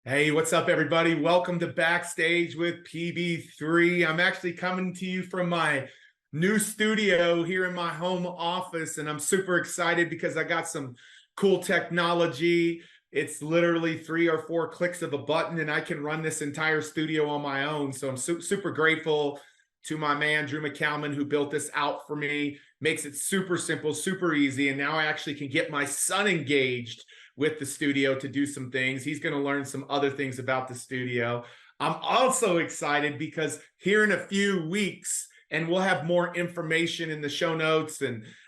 Hey, what's up, everybody? Welcome to Backstage with PB3. I'm actually coming to you from my new studio here in my home office, and I'm super excited because I got some cool technology. It's literally 3 or 4 clicks of a button, and I can run this entire studio on my own. So I'm super grateful to my man, Drew McCalman, who built this out for me. Makes it super simple, super easy, and now I actually can get my son engaged with the studio to do some things. He's going to learn some other things about the studio. I'm also excited because here in a few weeks, and we'll have more information in the show notes,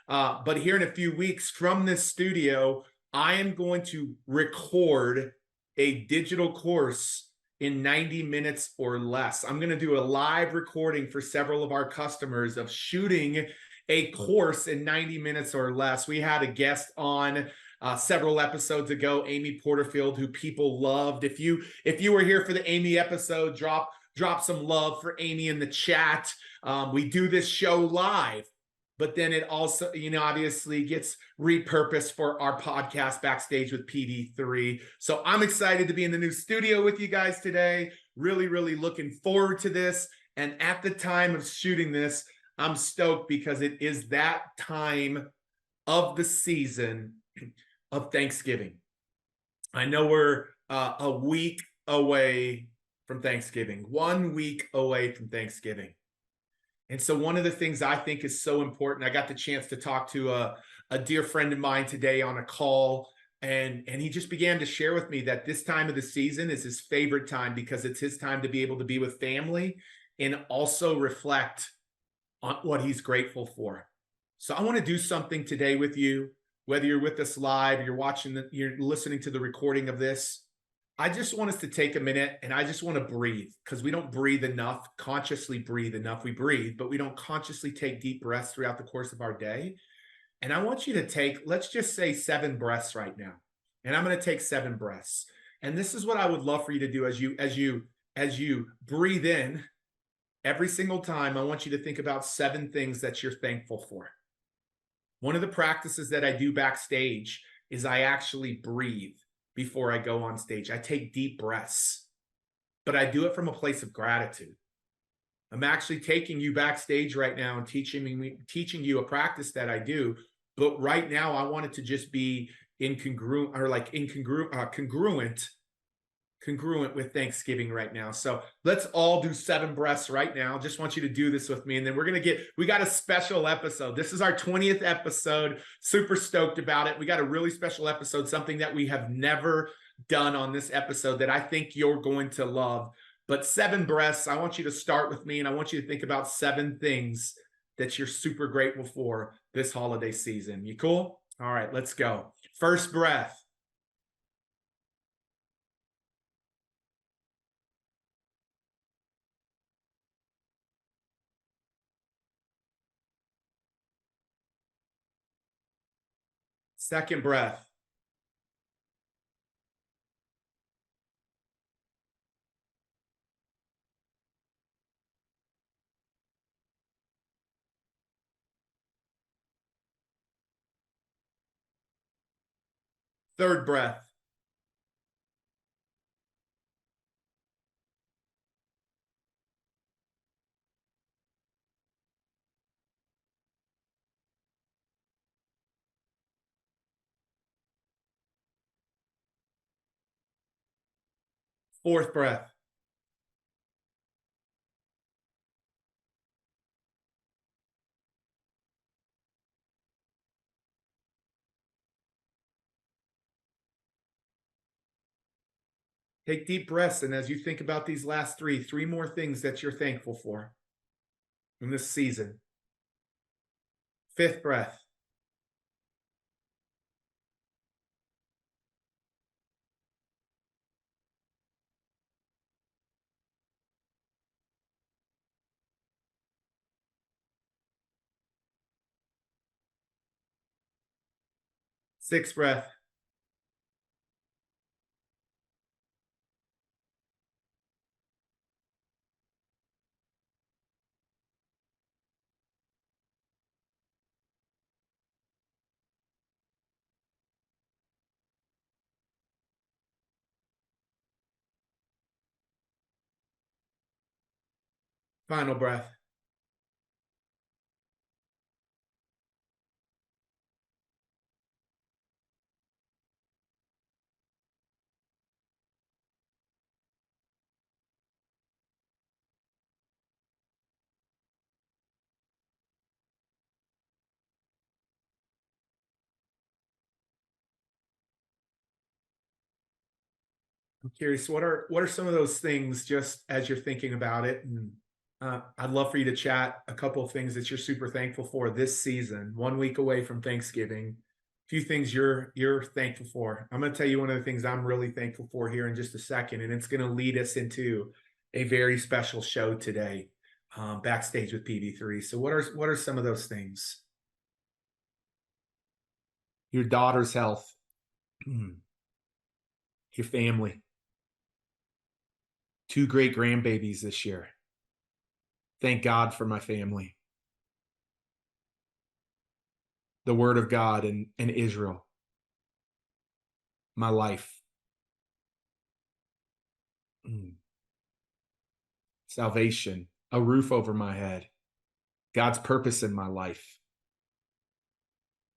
but here in a few weeks from this studio, I am going to record a digital course in 90 minutes or less. I'm going to do a live recording for several of our customers of shooting a course in 90 minutes or less. We had a guest on several episodes ago, Amy Porterfield, who people loved. If you were here for the Amy episode, drop some love for Amy in the chat. We do this show live, but then it also, obviously gets repurposed for our podcast Backstage with PD3. So I'm excited to be in the new studio with you guys today. Really looking forward to this. And at the time of shooting this, I'm stoked because it is that time of the season of Thanksgiving. I know we're a week away from Thanksgiving, 1 week away from Thanksgiving. And so one of the things I think is so important, I got the chance to talk to a dear friend of mine today on a call, and he just began to share with me that this time of the season is his favorite time because it's his time to be able to be with family and also reflect on what he's grateful for. So I want to do something today with you. Whether you're with us live, you're listening to the recording of this, I just want us to take a minute and I just want to breathe, because we don't breathe enough, consciously breathe enough. We breathe, but we don't consciously take deep breaths throughout the course of our day. And I want you to take, let's just say 7 breaths right now. And I'm going to take 7 breaths. And this is what I would love for you to do as you breathe in every single time. I want you to think about 7 things that you're thankful for. One of the practices that I do backstage is I actually breathe before I go on stage. I take deep breaths, but I do it from a place of gratitude. I'm actually taking you backstage right now and teaching you a practice that I do. But right now, I want it to just be congruent with Thanksgiving right now. So let's all do 7 breaths right now. Just want you to do this with me. And then we got a special episode. This is our 20th episode. Super stoked about it. We got a really special episode, something that we have never done on this episode that I think you're going to love. But 7 breaths, I want you to start with me, and I want you to think about 7 things that you're super grateful for this holiday season. You cool? All right, let's go. First breath. Second breath. Third breath. Fourth breath. Take deep breaths, and as you think about these last 3 more things that you're thankful for in this season. Fifth breath. Sixth breath. Final breath. I'm curious, what are some of those things just as you're thinking about it? And I'd love for you to chat a couple of things that you're super thankful for this season, 1 week away from Thanksgiving. A few things you're thankful for. I'm going to tell you one of the things I'm really thankful for here in just a second, and it's going to lead us into a very special show today, backstage with PB3. So what are some of those things? Your daughter's health, your family, 2 great grandbabies this year. Thank God for my family. The word of God in Israel. My life. Salvation. A roof over my head. God's purpose in my life.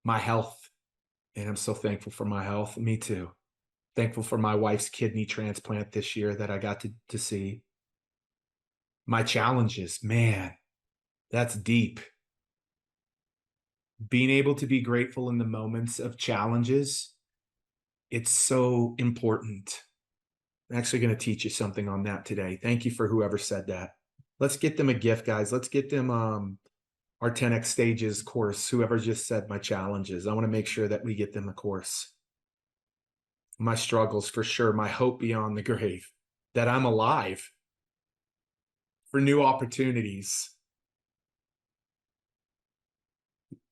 My health. And I'm so thankful for my health. Me too. Thankful for my wife's kidney transplant this year that I got to see. My challenges. Man, that's deep. Being able to be grateful in the moments of challenges, it's so important. I'm actually going to teach you something on that today. Thank you for whoever said that. Let's get them a gift, guys. Let's get them our 10X Stages course. Whoever just said my challenges, I want to make sure that we get them a course. My struggles, for sure. My hope beyond the grave, that I'm alive for new opportunities.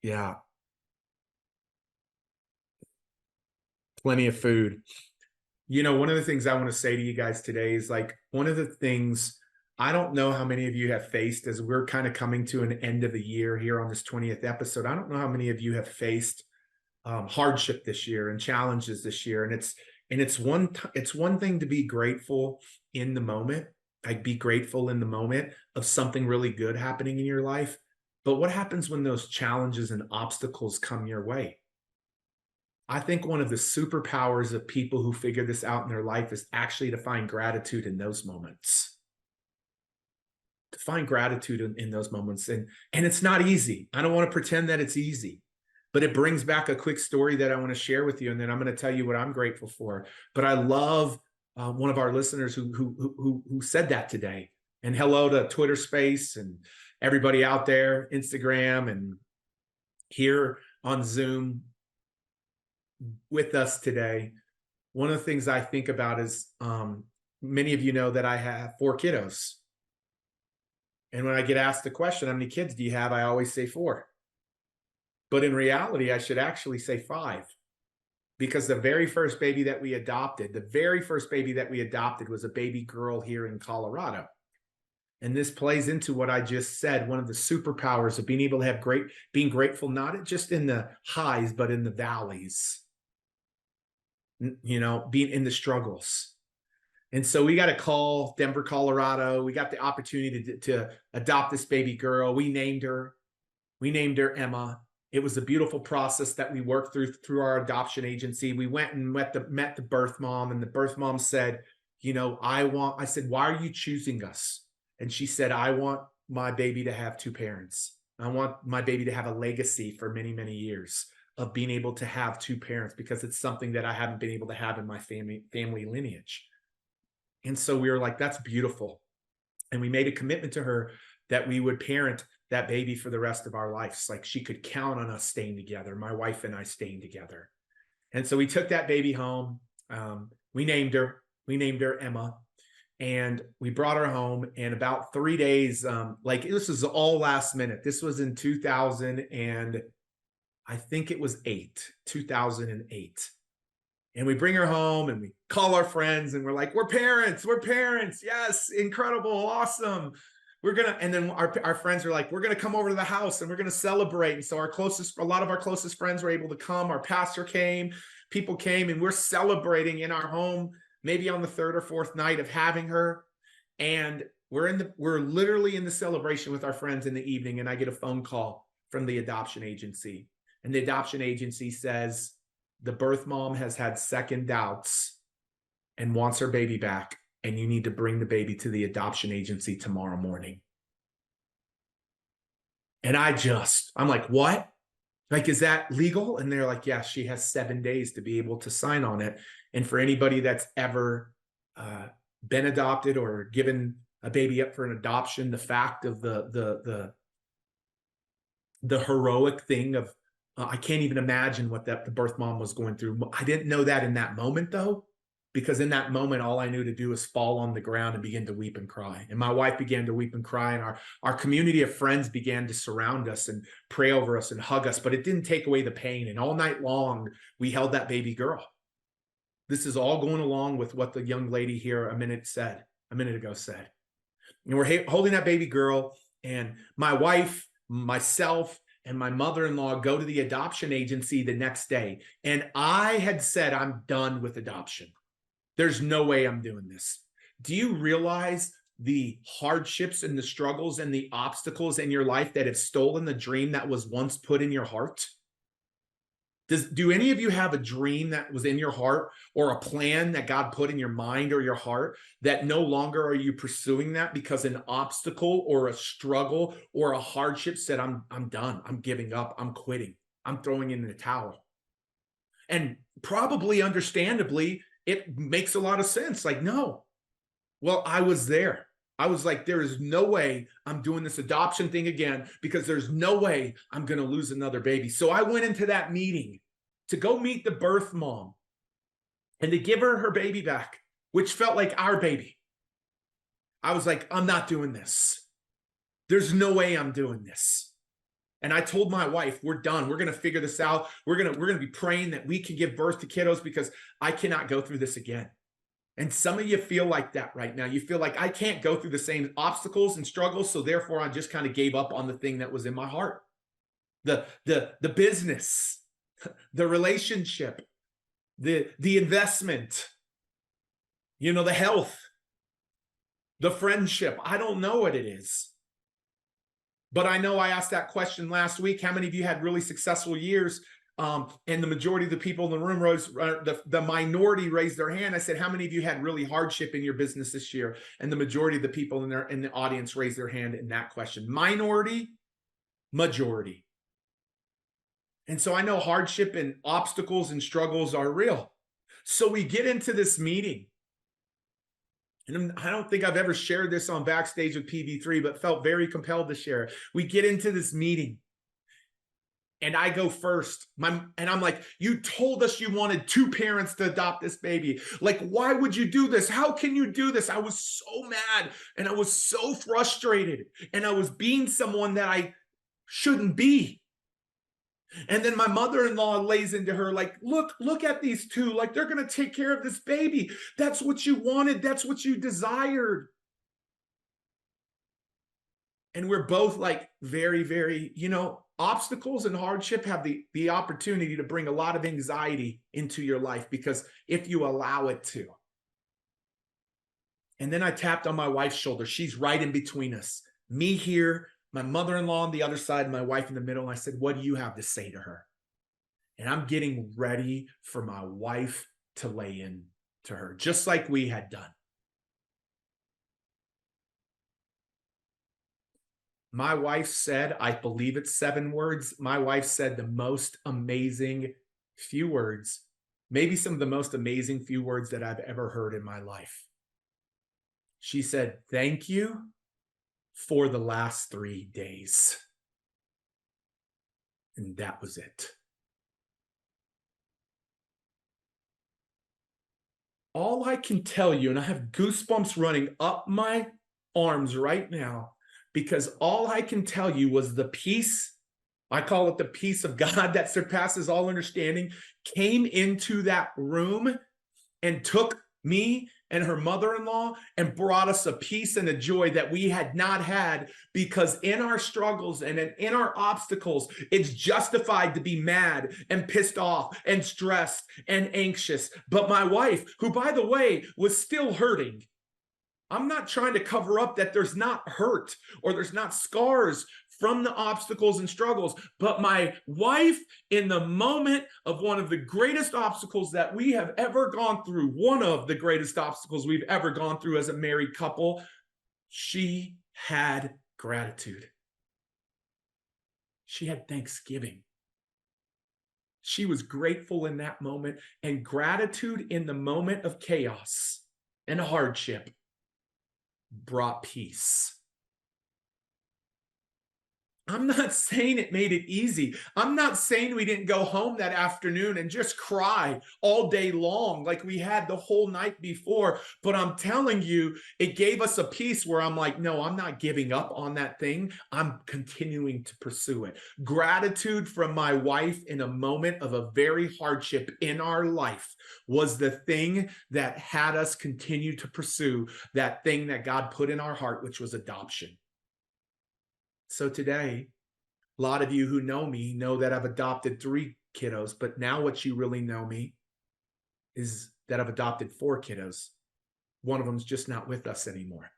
Yeah. Plenty of food. You know, one of the things I want to say to you guys today is, like, one of the things I don't know how many of you have faced as we're kind of coming to an end of the year here on this 20th episode. I don't know how many of you have faced hardship this year and challenges this year. And it's one thing to be grateful in the moment, like be grateful in the moment of something really good happening in your life. But what happens when those challenges and obstacles come your way? I think one of the superpowers of people who figure this out in their life is actually to find gratitude in those moments. To find gratitude in those moments. And it's not easy. I don't want to pretend that it's easy, but it brings back a quick story that I want to share with you. And then I'm going to tell you what I'm grateful for. But I love one of our listeners who said that today. And hello to Twitter Space and everybody out there, Instagram, and here on Zoom with us today. One of the things I think about is many of you know that I have 4 kiddos. And when I get asked the question, how many kids do you have? I always say 4. But in reality, I should actually say 5. Because the very first baby that we adopted was a baby girl here in Colorado. And this plays into what I just said, one of the superpowers of being able to have being grateful, not just in the highs, but in the valleys. You know, being in the struggles. And so we got a call, Denver, Colorado. We got the opportunity to adopt this baby girl. We named her Emma. It was a beautiful process that we worked through our adoption agency. We went and met the birth mom, and the birth mom said, you know, I said, why are you choosing us? And she said, I want my baby to have 2 parents. I want my baby to have a legacy for many, many years of being able to have 2 parents, because it's something that I haven't been able to have in my family lineage. And so we were like, that's beautiful. And we made a commitment to her that we would parent that baby for the rest of our lives. Like, she could count on us staying together, my wife and I staying together. And so we took that baby home. We named her Emma, and we brought her home. And about 3 days, like, this was all last minute. This was in 2000 and I think it was 2008. And we bring her home and we call our friends and we're like, we're parents. Yes, incredible, awesome. And then our friends are like, we're going to come over to the house and we're going to celebrate. And so a lot of our closest friends were able to come. Our pastor came, people came, and we're celebrating in our home, maybe on the 3rd or 4th night of having her. And we're literally in the celebration with our friends in the evening, and I get a phone call from the adoption agency. And the adoption agency says the birth mom has had second doubts and wants her baby back, and you need to bring the baby to the adoption agency tomorrow morning. And I'm like, what? Like, is that legal? And they're like, yeah, she has 7 days to be able to sign on it. And for anybody that's ever been adopted or given a baby up for an adoption, the fact of the heroic thing of, I can't even imagine what the birth mom was going through. I didn't know that in that moment, though, because in that moment, all I knew to do was fall on the ground and begin to weep and cry. And my wife began to weep and cry, and our community of friends began to surround us and pray over us and hug us, but it didn't take away the pain. And all night long, we held that baby girl. This is all going along with what the young lady here a minute ago said. And we're holding that baby girl, and my wife, myself, and my mother-in-law go to the adoption agency the next day. And I had said, I'm done with adoption. There's no way I'm doing this. Do you realize the hardships and the struggles and the obstacles in your life that have stolen the dream that was once put in your heart? Do any of you have a dream that was in your heart, or a plan that God put in your mind or your heart, that no longer are you pursuing that because an obstacle or a struggle or a hardship said, I'm done, I'm giving up, I'm quitting, I'm throwing in the towel? And probably understandably, it makes a lot of sense. Like, no. Well, I was there. I was like, there is no way I'm doing this adoption thing again, because there's no way I'm going to lose another baby. So I went into that meeting to go meet the birth mom and to give her baby back, which felt like our baby. I was like, I'm not doing this. There's no way I'm doing this. And I told my wife, we're done. We're going to figure this out. We're going to be praying that we can give birth to kiddos, because I cannot go through this again. And some of you feel like that right now. You feel like, I can't go through the same obstacles and struggles, so therefore I just kind of gave up on the thing that was in my heart. The business, the relationship, the investment, the health, the friendship. I don't know what it is. But I know I asked that question last week. How many of you had really successful years? And the majority of the people in the room the minority raised their hand. I said, how many of you had really hardship in your business this year? And the majority of the people in the audience raised their hand in that question. Minority, majority. And so I know hardship and obstacles and struggles are real. So we get into this meeting. And I don't think I've ever shared this on Backstage with PB3, but felt very compelled to share. We get into this meeting. And I go first. And I'm like, you told us you wanted 2 parents to adopt this baby. Like, why would you do this? How can you do this? I was so mad, and I was so frustrated, and I was being someone that I shouldn't be. And then my mother-in-law lays into her, like, look at these 2. Like, they're going to take care of this baby. That's what you wanted. That's what you desired. And we're both like very, very, obstacles and hardship have the opportunity to bring a lot of anxiety into your life, because if you allow it to. And then I tapped on my wife's shoulder. She's right in between us. Me here, my mother-in-law on the other side, my wife in the middle. And I said, what do you have to say to her? And I'm getting ready for my wife to lay in to her, just like we had done. My wife said, I believe it's 7 words. My wife said the most amazing few words, maybe some of the most amazing few words that I've ever heard in my life. She said, thank you for the last 3 days. And that was it. All I can tell you, and I have goosebumps running up my arms right now, because all I can tell you was the peace, I call it the peace of God that surpasses all understanding, came into that room and took me and her mother-in-law and brought us a peace and a joy that we had not had, because in our struggles and in our obstacles, it's justified to be mad and pissed off and stressed and anxious. But my wife, who, by the way, was still hurting, I'm not trying to cover up that there's not hurt or there's not scars from the obstacles and struggles. But my wife, in the moment of one of the greatest obstacles that we have ever gone through, one of the greatest obstacles we've ever gone through as a married couple, she had gratitude. She had thanksgiving. She was grateful in that moment, and gratitude in the moment of chaos and hardship brought peace. I'm not saying it made it easy. I'm not saying we didn't go home that afternoon and just cry all day long like we had the whole night before. But I'm telling you, it gave us a peace where I'm like, no, I'm not giving up on that thing. I'm continuing to pursue it. Gratitude from my wife in a moment of a very hardship in our life was the thing that had us continue to pursue that thing that God put in our heart, which was adoption. So today, a lot of you who know me know that I've adopted 3 kiddos, but now what you really know me is that I've adopted 4 kiddos. One of them's just not with us anymore.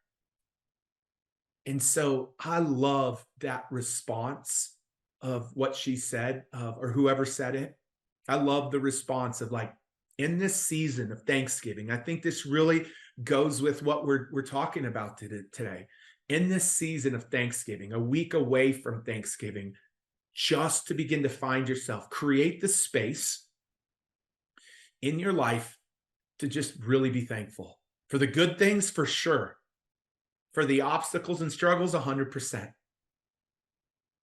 And so I love that response of what she said, or whoever said it. I love the response of like, in this season of Thanksgiving, I think this really goes with what we're talking about today. In this season of Thanksgiving, a week away from Thanksgiving, just to begin to find yourself, create the space in your life to just really be thankful for the good things, for sure, for the obstacles and struggles, 100%.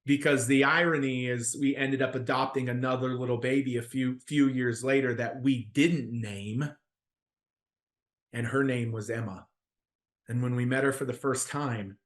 Because the irony is we ended up adopting another little baby a few years later that we didn't name, and her name was Emma. And when we met her for the first time,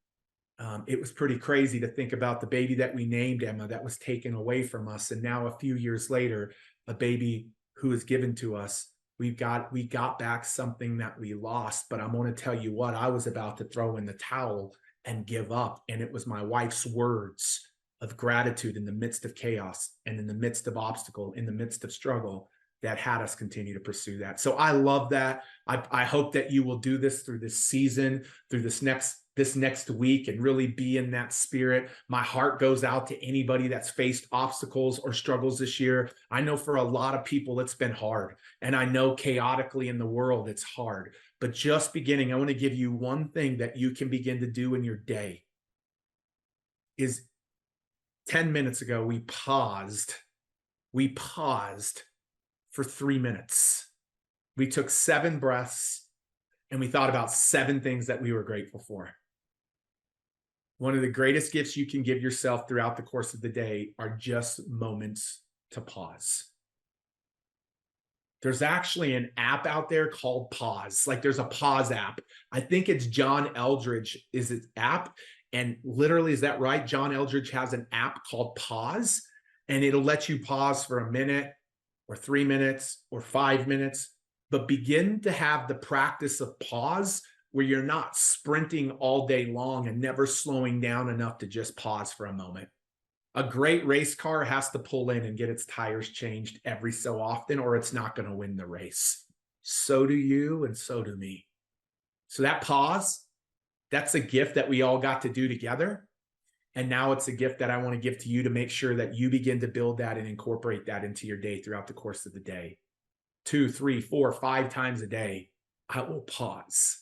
it was pretty crazy to think about the baby that we named Emma that was taken away from us. And now a few years later, a baby who is given to us, we got back something that we lost. But I'm going to tell you what, I was about to throw in the towel and give up. And it was my wife's words of gratitude in the midst of chaos and in the midst of obstacle, in the midst of struggle, that had us continue to pursue that. So I love that. I hope that you will do this through this season, through this next week, and really be in that spirit. My heart goes out to anybody that's faced obstacles or struggles this year. I know for a lot of people, it's been hard. And I know chaotically in the world, it's hard. But just beginning, I want to give you one thing that you can begin to do in your day. Is 10 minutes ago, we paused for 3 minutes. We took 7 breaths and we thought about 7 things that we were grateful for. One of the greatest gifts you can give yourself throughout the course of the day are just moments to pause. There's actually an app out there called Pause. Like there's a pause app. I think it's John Eldridge is its app. And literally, is that right? John Eldridge has an app called Pause, and it'll let you pause for a minute or 3 minutes or 5 minutes, but begin to have the practice of pause where you're not sprinting all day long and never slowing down enough to just pause for a moment. A great race car has to pull in and get its tires changed every so often, or it's not going to win the race. So do you, and so do me. So that pause, that's a gift that we all got to do together. And now it's a gift that I want to give to you to make sure that you begin to build that and incorporate that into your day throughout the course of the day. 2, 3, 4, 5 times a day, I will pause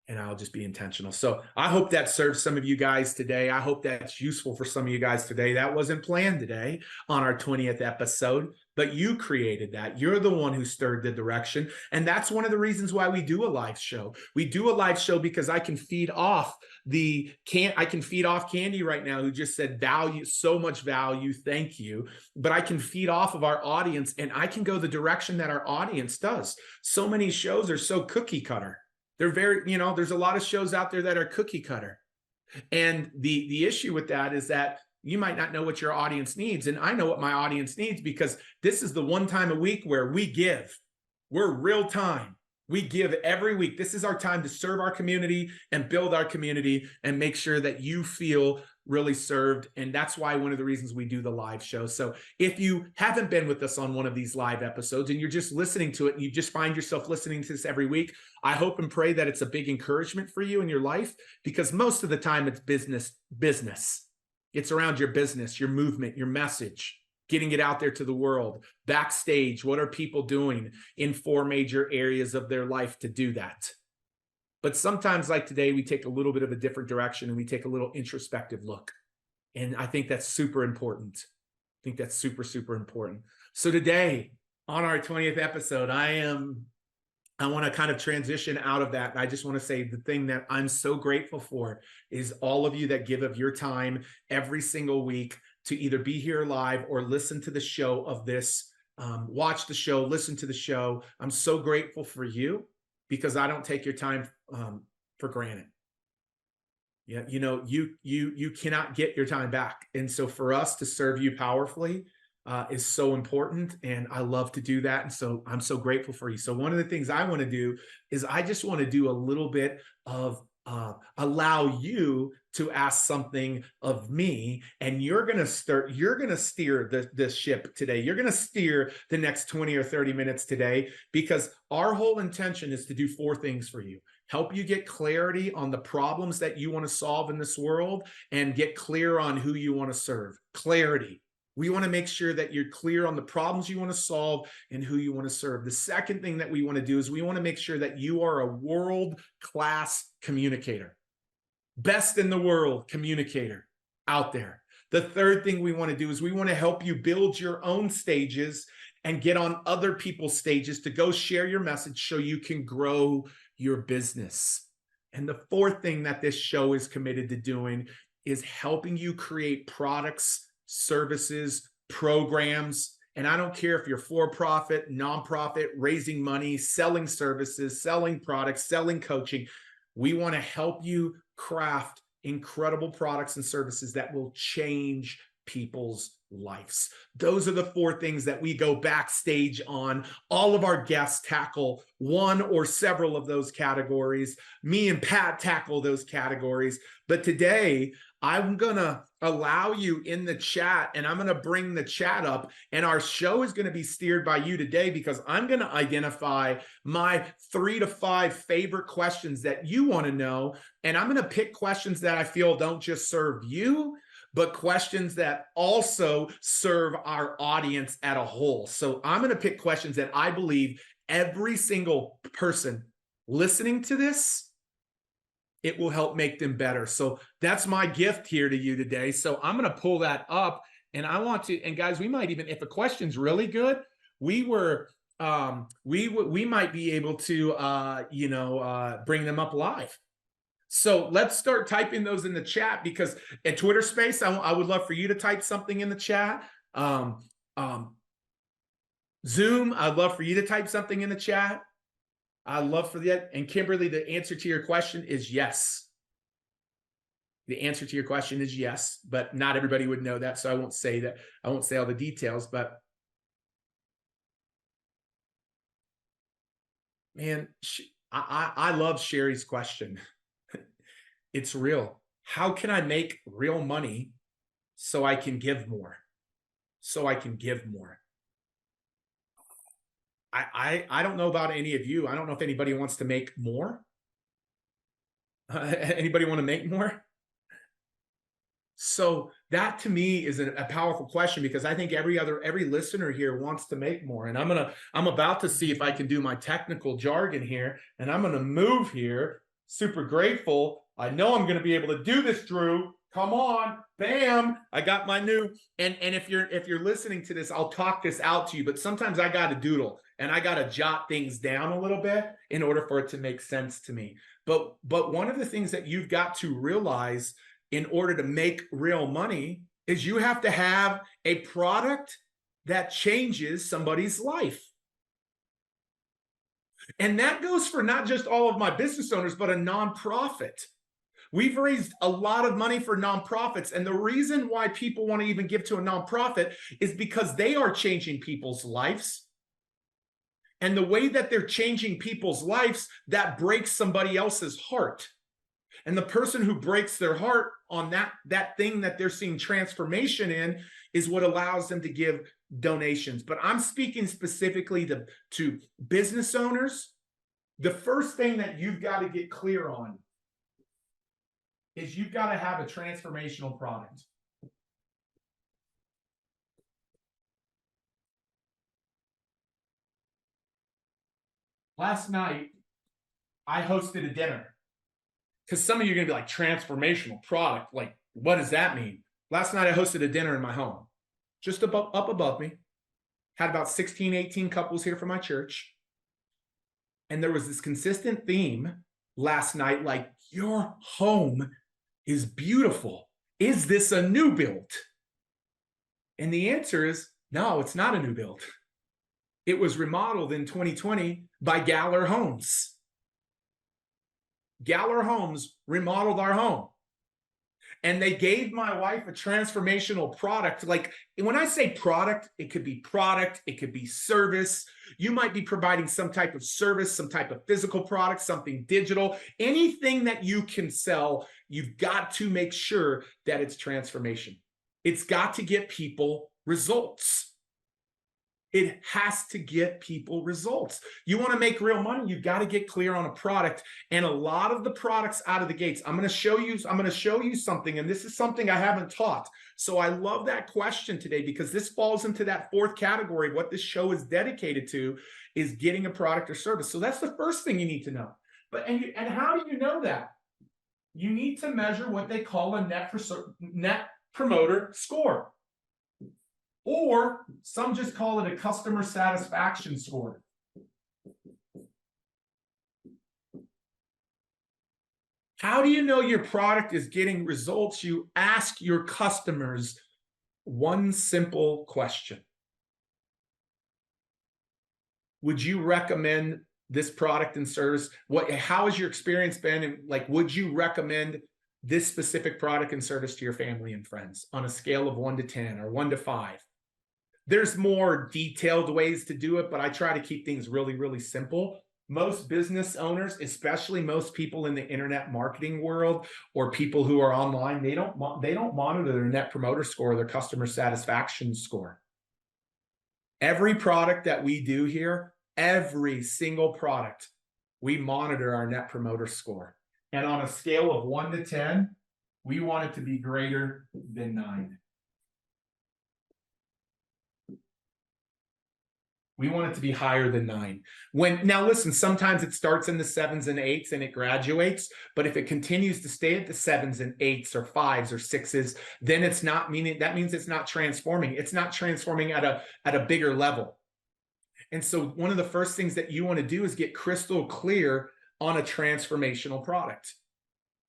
and I'll just be intentional. So I hope that serves some of you guys today. I hope that's useful for some of you guys today. That wasn't planned today on our 20th episode, but you created that. You're the one who stirred the direction. And that's one of the reasons why we do a live show. We do a live show because I can feed off Candy right now, who just said value, so much value. Thank you. But I can feed off of our audience, and I can go the direction that our audience does. So many shows are so cookie cutter. They're very, there's a lot of shows out there that are cookie cutter. And the issue with that is that you might not know what your audience needs. And I know what my audience needs, because this is the one time a week where we give. We're real time. We give every week. This is our time to serve our community and build our community and make sure that you feel really served. And that's why one of the reasons we do the live show. So if you haven't been with us on one of these live episodes and you're just listening to it and you just find yourself listening to this every week, I hope and pray that it's a big encouragement for you in your life, because most of the time it's business. It's around your business, your movement, your message, getting it out there to the world. Backstage, what are people doing in 4 major areas of their life to do that? But sometimes, like today, we take a little bit of a different direction and we take a little introspective look. And I think that's super important. I think that's super, super important. So today, on our 20th episode, I want to kind of transition out of that. And I just want to say the thing that I'm so grateful for is all of you that give of your time every single week to either be here live or listen to the show of this, watch the show, listen to the show. I'm so grateful for you, because I don't take your time for granted. Yeah, you know, you cannot get your time back. And so for us to serve you powerfully is so important, and I love to do that. And so I'm so grateful for you. So one of the things I want to do is I just want to do a little bit of allow you to ask something of me, and you're going to steer this ship today. You're going to steer the next 20 or 30 minutes today, because our whole intention is to do 4 things for you. Help you get clarity on the problems that you want to solve in this world, and get clear on who you want to serve. Clarity. We want to make sure that you're clear on the problems you want to solve and who you want to serve. The second thing that we want to do is we want to make sure that you are a world-class communicator. Best in the world communicator out there. The third thing we want to do is we want to help you build your own stages and get on other people's stages to go share your message so you can grow your business. And the fourth thing that this show is committed to doing is helping you create products, services, programs. And I don't care if you're for-profit, nonprofit, raising money, selling services, selling products, selling coaching. We want to help you craft incredible products and services that will change people's lives. Those are the 4 things that we go backstage on. All of our guests tackle one or several of those categories. Me and Pat tackle those categories. But today, I'm going to allow you in the chat, and I'm going to bring the chat up, and our show is going to be steered by you today, because I'm going to identify my 3 to 5 favorite questions that you want to know. And I'm going to pick questions that I feel don't just serve you, but questions that also serve our audience at a whole. So I'm going to pick questions that I believe every single person listening to this, it will help make them better. So that's my gift here to you today. So I'm going to pull that up, and I want to, and guys, we might even, if a question's really good, we might be able to, bring them up live. So let's start typing those in the chat, because at Twitter Space, I would love for you to type something in the chat. Zoom, I'd love for you to type something in the chat. I'd love for that. And Kimberly, the answer to your question is yes. The answer to your question is yes, but not everybody would know that, so I won't say that. I won't say all the details, but man, I love Sherry's question. It's real. How can I make real money so I can give more? So I can give more. I don't know about any of you. I don't know if anybody wants to make more. Anybody want to make more? So that to me is a powerful question, because I think every listener here wants to make more. And I'm about to see if I can do my technical jargon here, and I'm going to move here. Super grateful. I know I'm going to be able to do this, Drew. Come on, bam! I got my new. And if you're listening to this, I'll talk this out to you. But sometimes I got to doodle and I got to jot things down a little bit in order for it to make sense to me. But one of the things that you've got to realize in order to make real money is you have to have a product that changes somebody's life. And that goes for not just all of my business owners, but a nonprofit. We've raised a lot of money for nonprofits. And the reason why people want to even give to a nonprofit is because they are changing people's lives. And the way that they're changing people's lives, that breaks somebody else's heart. And the person who breaks their heart on that thing that they're seeing transformation in is what allows them to give donations. But I'm speaking specifically to business owners. The first thing that you've got to get clear on is you've got to have a transformational product. Last night, I hosted a dinner. Because some of you are going to be like, transformational product, like, what does that mean? Last night, I hosted a dinner in my home, just up above me. Had about 16, 18 couples here from my church. And there was this consistent theme last night, like, your home is beautiful. Is this a new build? And the answer is, no, it's not a new build. It was remodeled in 2020 by Galler Homes. Galler Homes remodeled our home. And they gave my wife a transformational product. Like, when I say product, it could be service. You might be providing some type of service, some type of physical product, something digital, anything that you can sell. You've got to make sure that it's transformation. It's got to get people results. It has to get people results. You want to make real money, you've got to get clear on a product. And a lot of the products out of the gates, I'm going to show you something, and this is something I haven't taught. So I love that question today, because this falls into that fourth category. What this show is dedicated to is getting a product or service. So that's the first thing you need to know. And how do you know that? You need to measure what they call a net promoter score. Or some just call it a customer satisfaction score. How do you know your product is getting results? You ask your customers one simple question. Would you recommend this product and service? How has your experience been? And like, would you recommend this specific product and service to your family and friends on a scale of 1 to 10 or 1 to 5? There's more detailed ways to do it, but I try to keep things really, really simple. Most business owners, especially most people in the internet marketing world or people who are online, they don't monitor their net promoter score, their customer satisfaction score. Every product that we do here, every single product, we monitor our net promoter score. And on a scale of 1 to 10, we want it to be greater than 9. We want it to be higher than 9. Now listen, sometimes it starts in the 7s and 8s and it graduates, but if it continues to stay at the 7s and 8s or 5s or 6s, then that means it's not transforming. It's not transforming at a bigger level. And so one of the first things that you want to do is get crystal clear on a transformational product.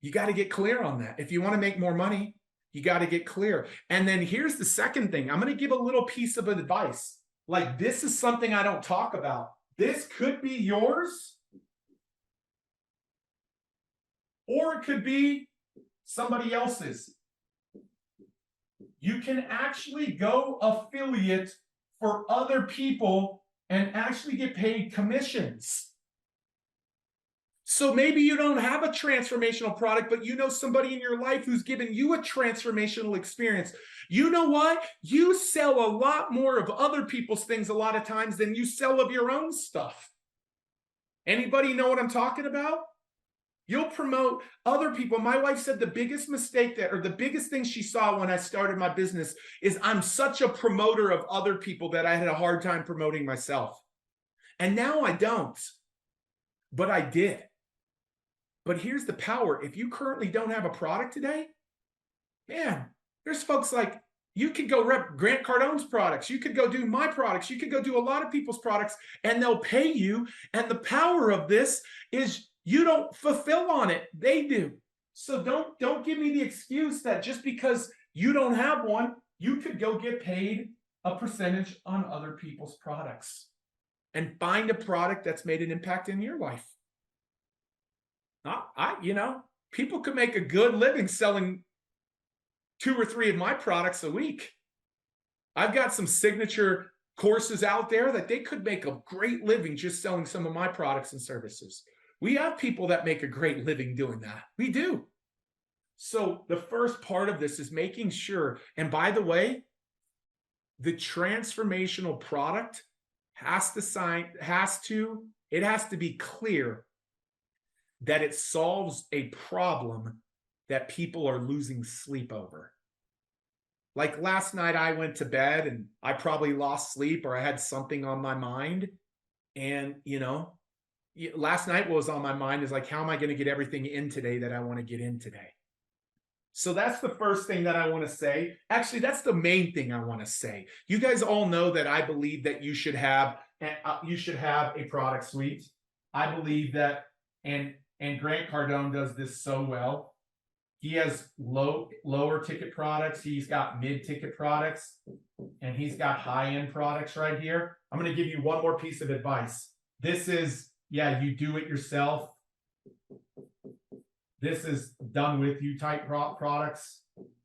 You got to get clear on that. If you want to make more money, you got to get clear. And then here's the second thing. I'm going to give a little piece of advice. Like, this is something I don't talk about. This could be yours, or it could be somebody else's. You can actually go affiliate for other people and actually get paid commissions. So maybe you don't have a transformational product, but you know somebody in your life who's given you a transformational experience. You know what? You sell a lot more of other people's things a lot of times than you sell of your own stuff. Anybody know what I'm talking about? You'll promote other people. My wife said the biggest mistake the biggest thing she saw when I started my business is I'm such a promoter of other people that I had a hard time promoting myself. And now I don't, but I did. But here's the power. If you currently don't have a product today, man, there's folks like, you could go rep Grant Cardone's products. You could go do my products. You could go do a lot of people's products, and they'll pay you. And the power of this is you don't fulfill on it. They do. So don't give me the excuse that just because you don't have one, you could go get paid a percentage on other people's products and find a product that's made an impact in your life. People could make a good living selling 2 or 3 of my products a week. I've got some signature courses out there that they could make a great living just selling some of my products and services. We have people that make a great living doing that. We do. So the first part of this is making sure, and by the way, the transformational product has to be clear that it solves a problem that people are losing sleep over. Like last night I went to bed and I probably lost sleep or I had something on my mind. And, last night what was on my mind is like, how am I going to get everything in today that I want to get in today? So that's the first thing that I want to say. Actually, that's the main thing I want to say. You guys all know that I believe that you should have a product suite. I believe that, and Grant Cardone does this so well. He has lower ticket products. He's got mid-ticket products, and he's got high-end products right here. I'm going to give you one more piece of advice. This is, you do it yourself. This is done with you type products.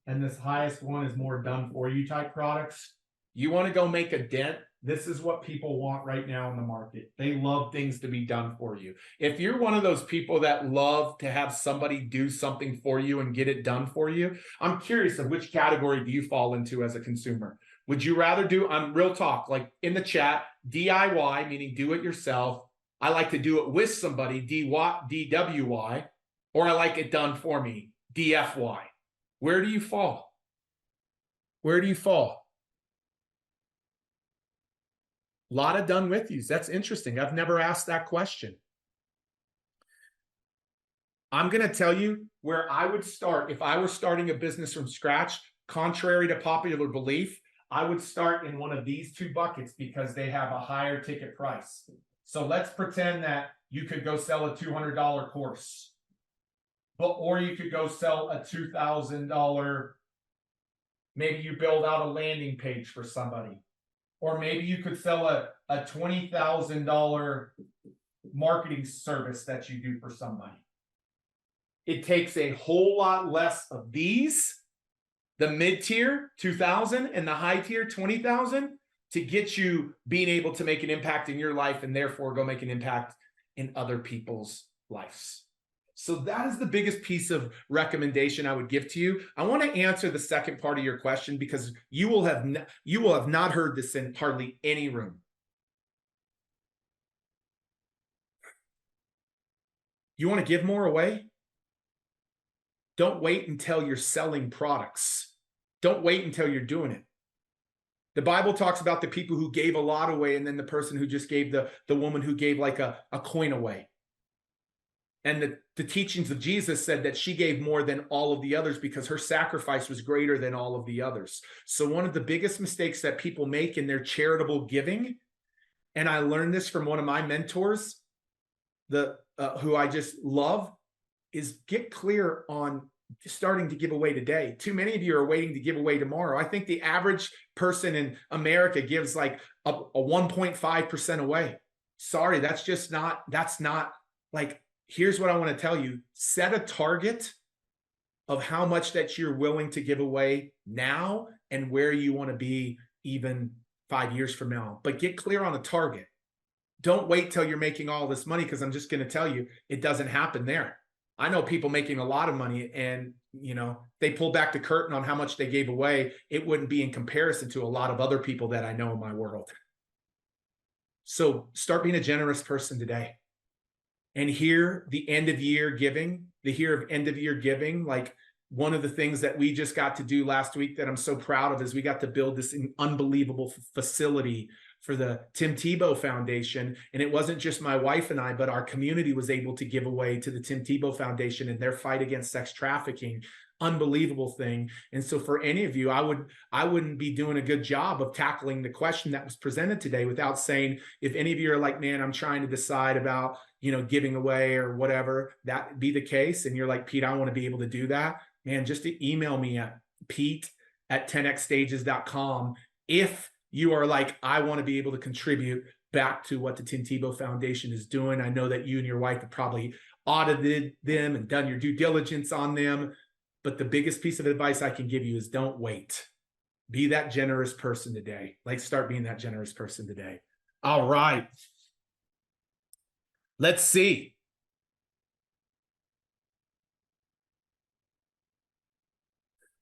And this highest one is more done for you type products. You want to go make a dent? This is what people want right now in the market. They love things to be done for you. If you're one of those people that love to have somebody do something for you and get it done for you, I'm curious of which category do you fall into as a consumer? Would you rather do, real talk, like in the chat, DIY, meaning do it yourself. I like to do it with somebody, DWY, or I like it done for me, DFY. Where do you fall? Where do you fall? A lot of done with yous. That's interesting. I've never asked that question. I'm going to tell you where I would start. If I were starting a business from scratch, contrary to popular belief, I would start in one of these two buckets because they have a higher ticket price. So let's pretend that you could go sell a $200 course, or you could go sell a $2,000. Maybe you build out a landing page for somebody. Or maybe you could sell a $20,000 marketing service that you do for somebody. It takes a whole lot less of these, the mid-tier, 2,000, and the high-tier, 20,000, to get you being able to make an impact in your life and therefore go make an impact in other people's lives. So that is the biggest piece of recommendation I would give to you. I want to answer the second part of your question because you will have not heard this in hardly any room. You want to give more away? Don't wait until you're selling products. Don't wait until you're doing it. The Bible talks about the people who gave a lot away and then the person who just gave the woman who gave like a coin away. And the teachings of Jesus said that she gave more than all of the others because her sacrifice was greater than all of the others. So one of the biggest mistakes that people make in their charitable giving, and I learned this from one of my mentors, who I just love, is get clear on starting to give away today. Too many of you are waiting to give away tomorrow. I think the average person in America gives like a 1.5% away. Sorry, that's not like, here's what I want to tell you. Set a target of how much that you're willing to give away now and where you want to be even 5 years from now. But get clear on a target. Don't wait till you're making all this money, because I'm just going to tell you, it doesn't happen there. I know people making a lot of money and, they pull back the curtain on how much they gave away. It wouldn't be in comparison to a lot of other people that I know in my world. So start being a generous person today. And here, the end of year giving, like one of the things that we just got to do last week that I'm so proud of is we got to build this unbelievable facility for the Tim Tebow Foundation. And it wasn't just my wife and I, but our community was able to give away to the Tim Tebow Foundation and their fight against sex trafficking. Unbelievable thing. And so for any of you, I wouldn't be doing a good job of tackling the question that was presented today without saying, if any of you are like, man, I'm trying to decide about, giving away or whatever, that be the case. And you're like, Pete, I want to be able to do that. Man, just to email me at pete@10xstages.com. If you are like, I want to be able to contribute back to what the Tim Tebow Foundation is doing. I know that you and your wife have probably audited them and done your due diligence on them. But the biggest piece of advice I can give you is don't wait. Be that generous person today. Like, start being that generous person today. All right. Let's see.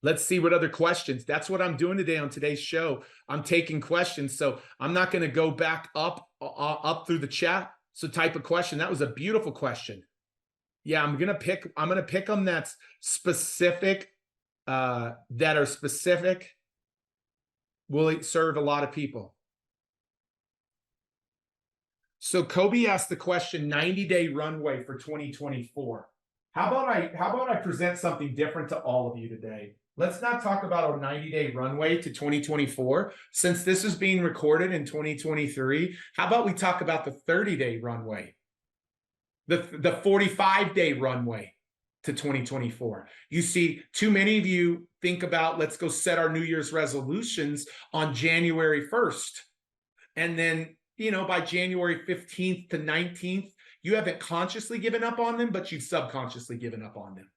Let's see what other questions. That's what I'm doing today on today's show. I'm taking questions. So I'm not going to go back up through the chat. So type a question. That was a beautiful question. Yeah, I'm going to pick them that's specific, that are specific, will serve a lot of people. So Kobe asked the question, 90-day runway for 2024. How about I present something different to all of you today? Let's not talk about a 90-day runway to 2024. Since this is being recorded in 2023, how about we talk about the 30-day runway, the 45-day runway to 2024. You see, too many of you think about, let's go set our New Year's resolutions on January 1st. And then, you know, by January 15th to 19th, you haven't consciously given up on them, but you've subconsciously given up on them.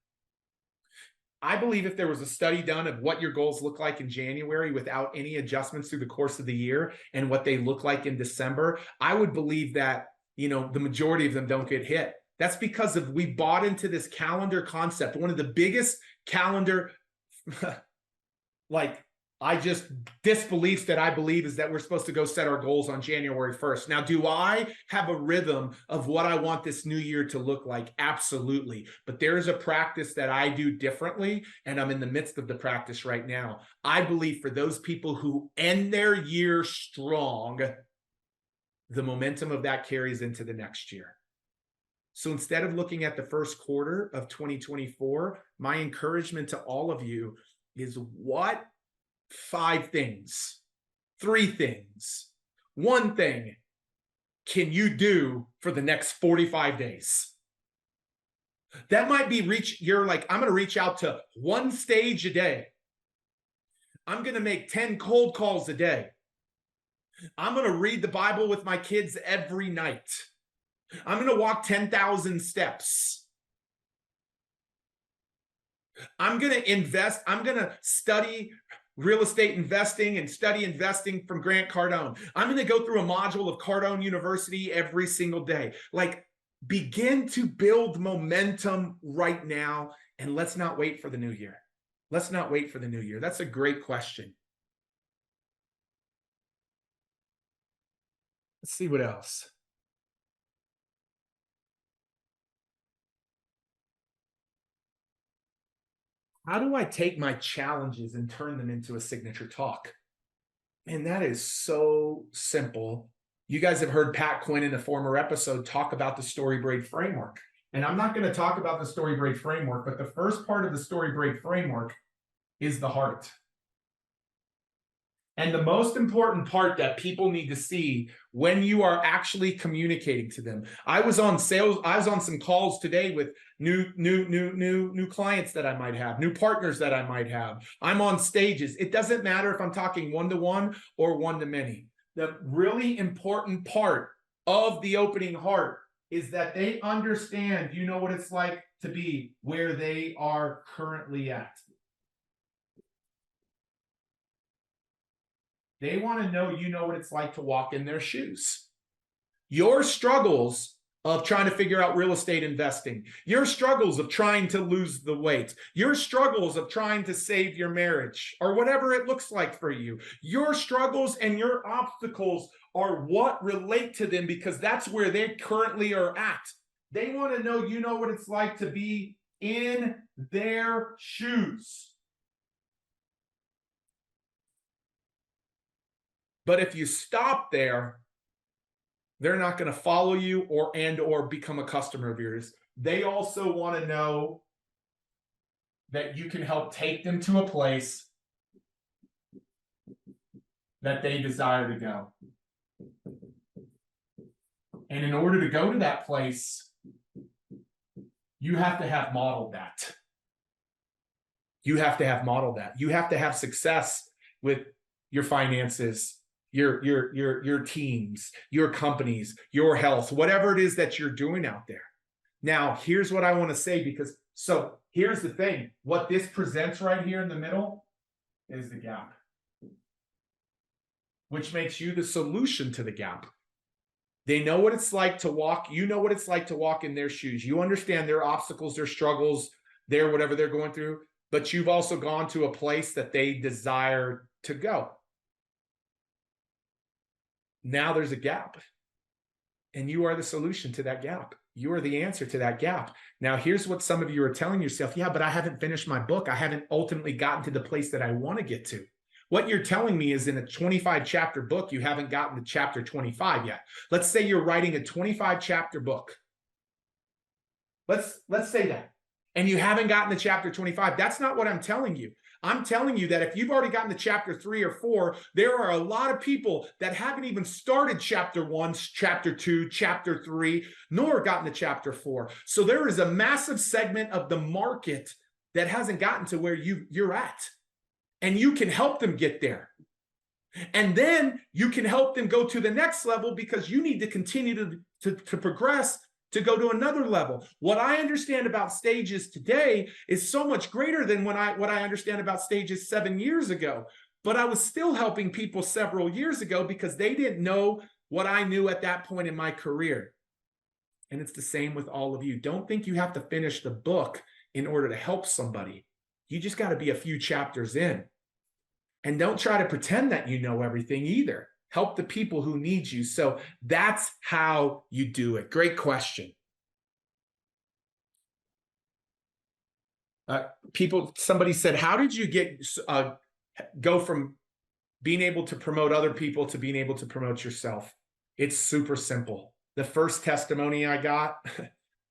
I believe if there was a study done of what your goals look like in January without any adjustments through the course of the year and what they look like in December, I would believe that, you know, the majority of them don't get hit. That's because we bought into this calendar concept. One of the biggest calendar, disbeliefs that I believe is that we're supposed to go set our goals on January 1st. Now, do I have a rhythm of what I want this new year to look like? Absolutely. But there is a practice that I do differently, and I'm in the midst of the practice right now. I believe for those people who end their year strong, the momentum of that carries into the next year. So instead of looking at the first quarter of 2024, my encouragement to all of you is what 5 things, 3 things, 1 thing can you do for the next 45 days? That might be you're like, I'm going to reach out to 1 stage a day. I'm going to make 10 cold calls a day. I'm going to read the Bible with my kids every night. I'm going to walk 10,000 steps. I'm going to invest. I'm going to study real estate investing and study investing from Grant Cardone. I'm going to go through a module of Cardone University every single day. Like, begin to build momentum right now, and let's not wait for the new year. Let's not wait for the new year. That's a great question. Let's see what else. How do I take my challenges and turn them into a signature talk? And that is so simple. You guys have heard Pat Quinn in a former episode talk about the story break framework. And I'm not going to talk about the story break framework, but the first part of the story break framework is the heart. And the most important part that people need to see when you are actually communicating to them. I was on some calls today with new clients that I might have, new partners that I might have. I'm on stages. It doesn't matter if I'm talking one-to-one or one-to-many. The really important part of the opening heart is that they understand, you know what it's like to be where they are currently at. They want to know, you know what it's like to walk in their shoes. Your struggles of trying to figure out real estate investing, your struggles of trying to lose the weight, your struggles of trying to save your marriage, or whatever it looks like for you, your struggles and your obstacles are what relate to them because that's where they currently are at. They want to know, you know what it's like to be in their shoes. But if you stop there, they're not going to follow you or become a customer of yours. They also want to know that you can help take them to a place that they desire to go. And in order to go to that place, you have to have modeled that. You have to have modeled that. You have to have success with your finances, your teams, your companies, your health, whatever it is that you're doing out there. Now, here's what I want to say, so here's the thing. What this presents right here in the middle is the gap, which makes you the solution to the gap. They know what it's like to walk. You know what it's like to walk in their shoes. You understand their obstacles, their struggles, their whatever they're going through. but you've also gone to a place that they desire to go. Now there's a gap, and you are the solution to that gap. You are the answer to that gap. Now, here's what some of you are telling yourself. Yeah, but I haven't finished my book. I haven't ultimately gotten to the place that I want to get to. What you're telling me is in a 25 chapter book, you haven't gotten to chapter 25 yet. Let's say you're writing a 25 chapter book. Let's say that. And you haven't gotten to chapter 25. That's not what I'm telling you. I'm telling you that if you've already gotten to chapter 3 or 4, there are a lot of people that haven't even started chapter 1, chapter 2, chapter 3, nor gotten to chapter 4. So there is a massive segment of the market that hasn't gotten to where you're at. And you can help them get there. And then you can help them go to the next level because you need to continue to progress to go to another level. What I understand about stages today is so much greater than what I understand about stages 7 years ago. But I was still helping people several years ago because they didn't know what I knew at that point in my career. And it's the same with all of you. Don't think you have to finish the book in order to help somebody. You just got to be a few chapters in. And don't try to pretend that you know everything either. Help the people who need you. So that's how you do it. Great question. Somebody said, how did you go from being able to promote other people to being able to promote yourself? It's super simple. The first testimony I got,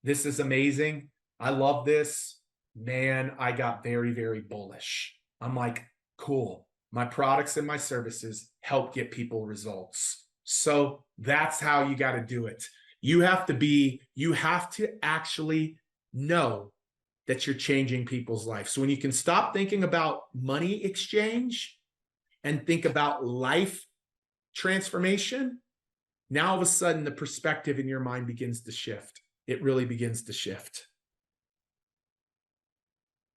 this is amazing. I love this. Man, I got very, very bullish. I'm like, cool. My products and my services help get people results. So that's how you got to do it. You have to actually know that you're changing people's life. So when you can stop thinking about money exchange and think about life transformation, now all of a sudden the perspective in your mind begins to shift. It really begins to shift.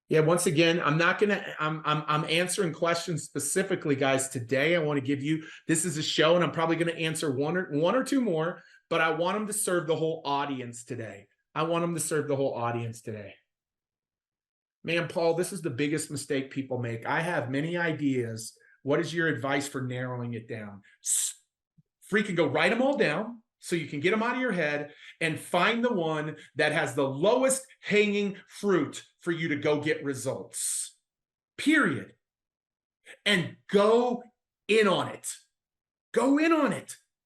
Yeah, once again, I'm answering questions specifically, guys. Today, I want to give you, this is a show, and I'm probably going to answer one or two more, but I want them to serve the whole audience today. Man, Paul, this is the biggest mistake people make. I have many ideas. What is your advice for narrowing it down? Freaking go write them all down so you can get them out of your head and find the one that has the lowest hanging fruit for you to go get results, period. And go in on it.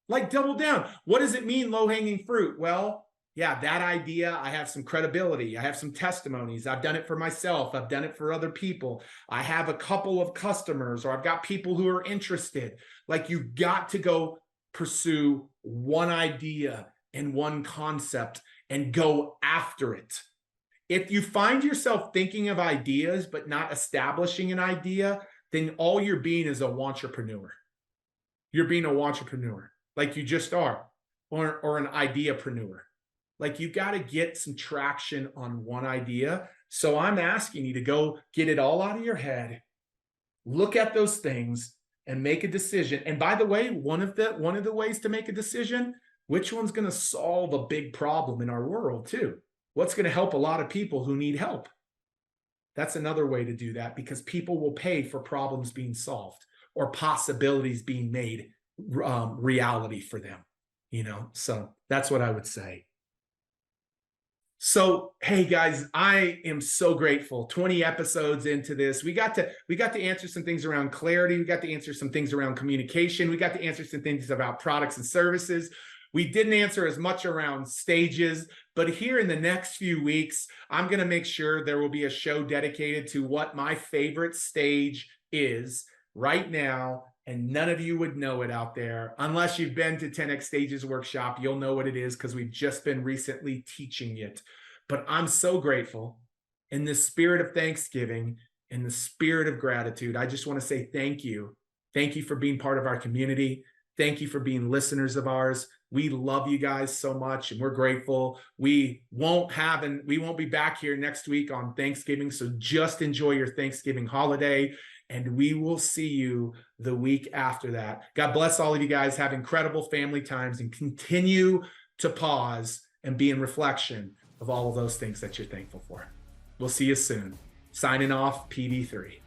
Like double down. What does it mean, low hanging fruit? Well, yeah, that idea, I have some credibility. I have some testimonies. I've done it for myself. I've done it for other people. I have a couple of customers, or I've got people who are interested. Like, you've got to go pursue one idea and one concept and go after it. If you find yourself thinking of ideas but not establishing an idea, then all you're being is a wantrepreneur. You're being a wantrepreneur, like you just are, or an ideapreneur. Like, you got to get some traction on one idea. So I'm asking you to go get it all out of your head, look at those things, and make a decision. And by the way, one of the ways to make a decision, which one's going to solve a big problem in our world too? What's going to help a lot of people who need help? That's another way to do that, because people will pay for problems being solved or possibilities being made reality for them, so that's what I would say. So, hey guys, I am so grateful. 20 episodes into this, we got to answer some things around clarity. We got to answer some things around communication. We got to answer some things about products and services. We didn't answer as much around stages, but here in the next few weeks, I'm going to make sure there will be a show dedicated to what my favorite stage is right now. And none of you would know it out there. Unless you've been to 10X Stages Workshop, you'll know what it is, because we've just been recently teaching it. But I'm so grateful. In the spirit of Thanksgiving, in the spirit of gratitude, I just want to say thank you. Thank you for being part of our community. Thank you for being listeners of ours. We love you guys so much, and we're grateful. We won't be back here next week on Thanksgiving, so just enjoy your Thanksgiving holiday, and we will see you the week after that. God bless all of you guys. Have incredible family times, and continue to pause and be in reflection of all of those things that you're thankful for. We'll see you soon. Signing off, PB3.